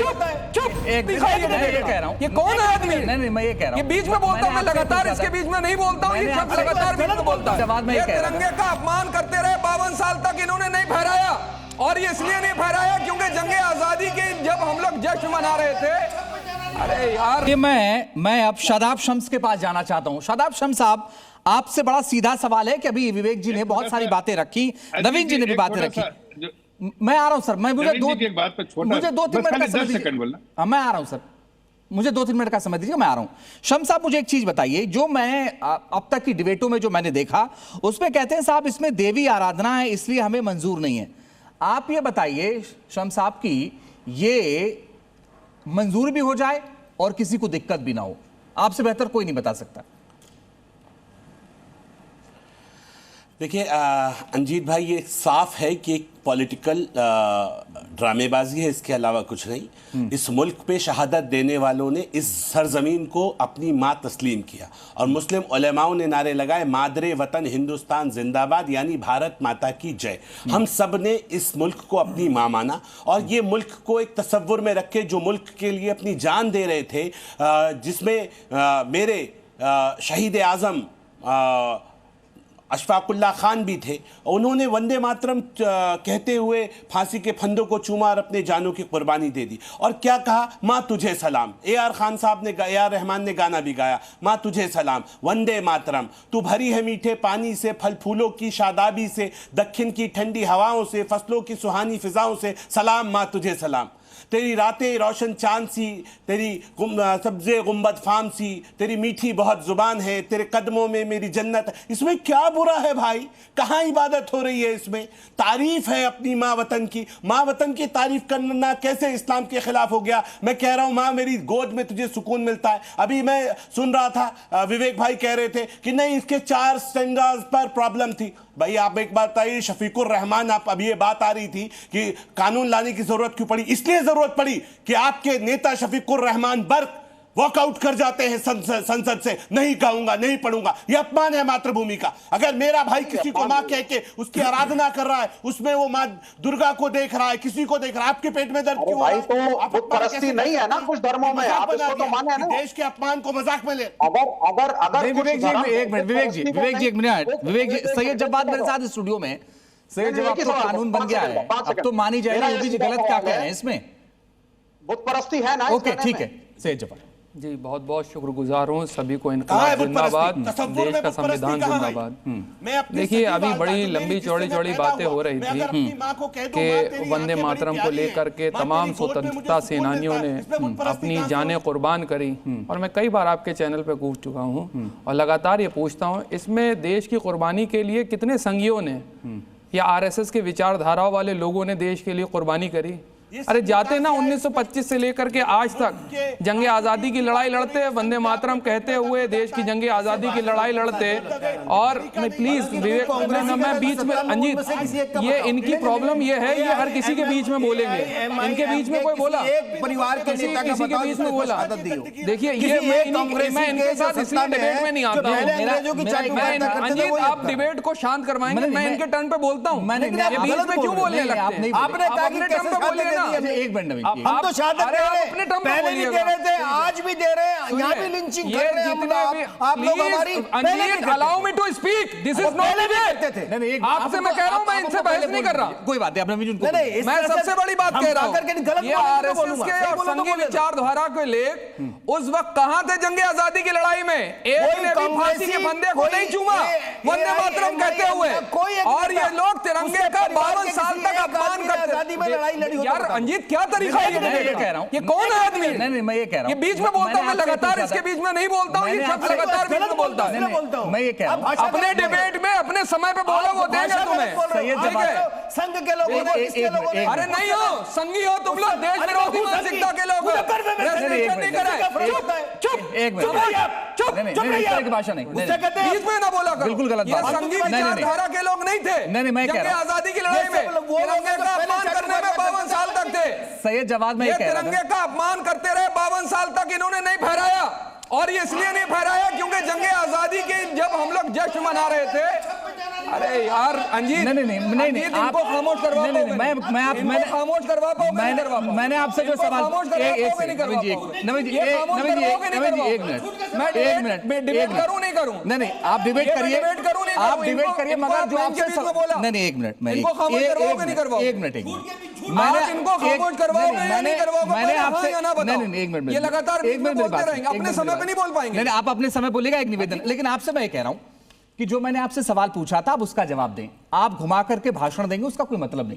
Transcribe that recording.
ये कह रहा हूँ, ये कौन है आदमी? नहीं, मैं ये कह रहा हूँ, ये बीच में बोलता हूँ मैं लगातार, इसके बीच में नहीं बोलता हूँ, ये शब्द लगातार बीच में बोलता है। ये तिरंगे का अपमान करते रहे 52 साल तक, इन्होंने नहीं फहराया, और ये इसलिए नहीं फहराया क्योंकि जंगे आजादी के जब हम लोग जश्न मना रहे थे। अरे यार, ये मैं अब शादाब शम्स के पास जाना चाहता हूँ। शादाब शम्स साहब, आपसे बड़ा सीधा सवाल है कि अभी विवेक जी ने बहुत सारी बातें रखी, नवीन जी ने भी बातें रखी। मैं आ रहा हूं सर, मुझे 2-3 मिनट का समय दीजिए। मैं आ रहा हूं सर, मुझे 2-3 मिनट का समय दीजिए, मैं आ रहा हूं। शम्स साहब, मुझे एक चीज बताइए, जो मैं अब तक की डिबेटों में जो मैंने देखा उसमें कहते हैं साहब इसमें देवी आराधना है इसलिए हमें मंजूर नहीं है। आप ये बताइए शम्स साहब की ये मंजूर भी हो जाए और किसी को दिक्कत भी ना हो, आपसे बेहतर कोई नहीं बता सकता। देखिए अंजीत भाई, ये साफ है कि एक पॉलिटिकल ड्रामेबाजी है, इसके अलावा कुछ नहीं। इस मुल्क पे शहादत देने वालों ने इस सरजमीन को अपनी माँ तस्लीम किया, और मुस्लिम उलेमाओं ने नारे लगाए मादरे वतन हिंदुस्तान जिंदाबाद, यानी भारत माता की जय। हम सब ने इस मुल्क को अपनी माँ माना, और ये मुल्क को एक तसव्वुर में रखे जो मुल्क के लिए अपनी जान दे रहे थे, जिसमें मेरे शहीद आज़म अशफाकुल्ला खान भी थे। उन्होंने वंदे मातरम कहते हुए फांसी के फंदों को चूमा और अपने जानों की कुर्बानी दे दी। और क्या कहा? माँ तुझे सलाम। AR खान साहब ने, AR रहमान ने गाना भी गाया, माँ तुझे सलाम, वंदे मातरम। तू भरी है मीठे पानी से, फल फूलों की शादाबी से, दक्षिण की ठंडी हवाओं से, फसलों की सुहानी फिजाओं से, सलाम माँ तुझे सलाम। तेरी रातें रोशन चांद सी, तेरी सब्ज़े गुंबद फाम सी, तेरी मीठी बहुत जुबान है, तेरे कदमों में मेरी जन्नत। इसमें क्या बुरा है भाई? कहाँ इबादत हो रही है इसमें? तारीफ है अपनी माँ वतन की। माँ वतन की तारीफ करना कैसे इस्लाम के खिलाफ हो गया? मैं कह रहा हूँ माँ मेरी गोद में तुझे सुकून मिलता है। अभी मैं सुन रहा था विवेक भाई कह रहे थे कि नहीं इसके 4 स्टैंडर्ड्स पर प्रॉब्लम थी। भाई आप एक बात बताइए, शफीकुर रहमान, आप अभी ये बात आ रही थी कि कानून लाने की जरूरत क्यों पड़ी? इसलिए जरूरत पड़ी कि आपके नेता शफीकुर रहमान बर्क वॉकआउट कर जाते हैं संसद से, नहीं कहूंगा, नहीं पढ़ूंगा। यह अपमान है मातृभूमि का। अगर मेरा भाई किसी को मां कह के उसकी आराधना कर रहा है, उसमें वो मां दुर्गा को देख रहा है, किसी को देख रहा है, आपके पेट में दर्द क्यों? भाई तो बुत परस्ती नहीं है ना कुछ धर्मों में, आप इसको तो माने ना। देश के अपमान को मजाक में ले। अगर विवेक जी एक मिनट, विवेक जी सैयद जवाद मेरे साथ स्टूडियो में। सैयद जवाद, तो कानून बन गया है, अब तो मानी जाएगी। योगी जी गलत क्या कह रहे हैं इसमें? बुत परस्ती है ना। ओके ठीक है सैयद जवाद जी, बहुत बहुत शुक्रगुजार हूँ सभी को। इनकलाब जिंदाबाद, देश का संविधान जिंदाबाद। देखिए अभी बड़ी लंबी चौड़ी बातें हो रही थी कि वंदे मातरम को लेकर के तमाम स्वतंत्रता सेनानियों ने अपनी जानें कुर्बान करी, और मैं कई बार आपके चैनल पे पूछ चुका हूँ और लगातार ये पूछता हूँ, इसमें देश की कुर्बानी के लिए कितने संघियों ने या RSS के विचारधाराओं वाले लोगों ने देश के लिए कुर्बानी करी? अरे जाते ना 1925 से लेकर के आज तक जंगे आज़ादी की लड़ाई लड़ते, वंदे मातरम कहते हुए देश की जंगे आज़ादी की लड़ाई लड़ते। और प्लीज विवेक, मैं बीच में अंजीत, ये इनकी प्रॉब्लम ये है, ये हर किसी के बीच में बोलेंगे। इनके बीच में कोई बोला, परिवार के नेता किसी के बीच में बोला? देखिए ये मैं इनके साथ इसलिए डिबेट में नहीं आता हूँ। अंजीत आप डिबेट को शांत करवाएंगे, मैं इनके टर्न पे बोलता हूँ। बीच में क्यों बोलने लगते हैं? आपने अपने टर्न पे बोलिए। एक मिनट, हम तो शहादत दे रहे हैं, पहले भी दे रहे थे, आज भी दे रहे हैं, यहाँ भी लिंचिंग कर रहे हैं आप लोग हमारी। Allow me to speak, this is not debate. आपसे मैं कह रहा हूँ, मैं इनसे बहस नहीं कर रहा। कोई बात नहीं, मैं सबसे बड़ी बात कह रहा हूँ, ये RSS के और संघीय विचारधारा के लेख उस वक्त कहाँ थे जंगे आजादी की लड़ाई में? एक ने भी फांसी के फंदे को नहीं चूमा वंदे मातरम कहते हुए, और ये लोग तिरंगे का 52 साल तक अपमान करते। यार अंजीत क्या तरीका है? ये कह रहा हूँ, ये कौन है आदमी? नहीं मैं ये कह रहा हूँ, ये बीच में बोलता हूँ मैं लगातार, इसके बीच में नहीं बोलता हूँ, ये शब्द लगातार बीच में बोलता है। मैं ये कह रहा हूँ, अपने डिबेट में अपने समय पे बोलो, वो देंगे तुम्हें। संघ के लोग, अरे नहीं हो, संघी हो तुम लोग, देश विरोधी मानसिकता के लोग। चुप, एक मिनट, चुप की भाषा नहीं, बीच में ना बोला करो। बिल्कुल गलत बात। संघी विचारधारा के लोग नहीं थे। नहीं मैं कह रहा हूँ, आजादी की लड़ाई में तिरंगे का अपमान करने में 52 साल तक थे। सैयद जवाद में तिरंगे का अपमान करते रहे 52 साल तक, इन्होंने नहीं फहराया, और ये इसलिए नहीं फहराया क्योंकि जंगे आजादी के जब हम लोग जश्न मना रहे थे। अरे यार अंजीत, नहीं, इनको खामोश करवा पाओगे? मैंने खामोश करवा पाओगे? मैंने आपसे जो सवाल मैं डिबेट करूं नहीं करूं? नहीं आप डिबेट करिए, आप डिबेट करिए, मगर जो आपसे नहीं एक मिनट, मैं इनको खामोश करवाओगे नहीं करवाओगे? एक मिनट आप इनको खामोश करवाओगे या नहीं करवाओगे? मैंने आपसे नहीं, एक मिनट, ये लगातार एक मिनट बोलते रहेंगे, अपने समय पे नहीं बोल पाएंगे। नहीं, आप अपने समय बोलेगा, एक निवेदन। लेकिन आपसे मैं ये कह रहा हूं कि जो मैंने आपसे सवाल पूछा था आप उसका जवाब दें। आप घुमा करके भाषण देंगे उसका कोई मतलब नहीं।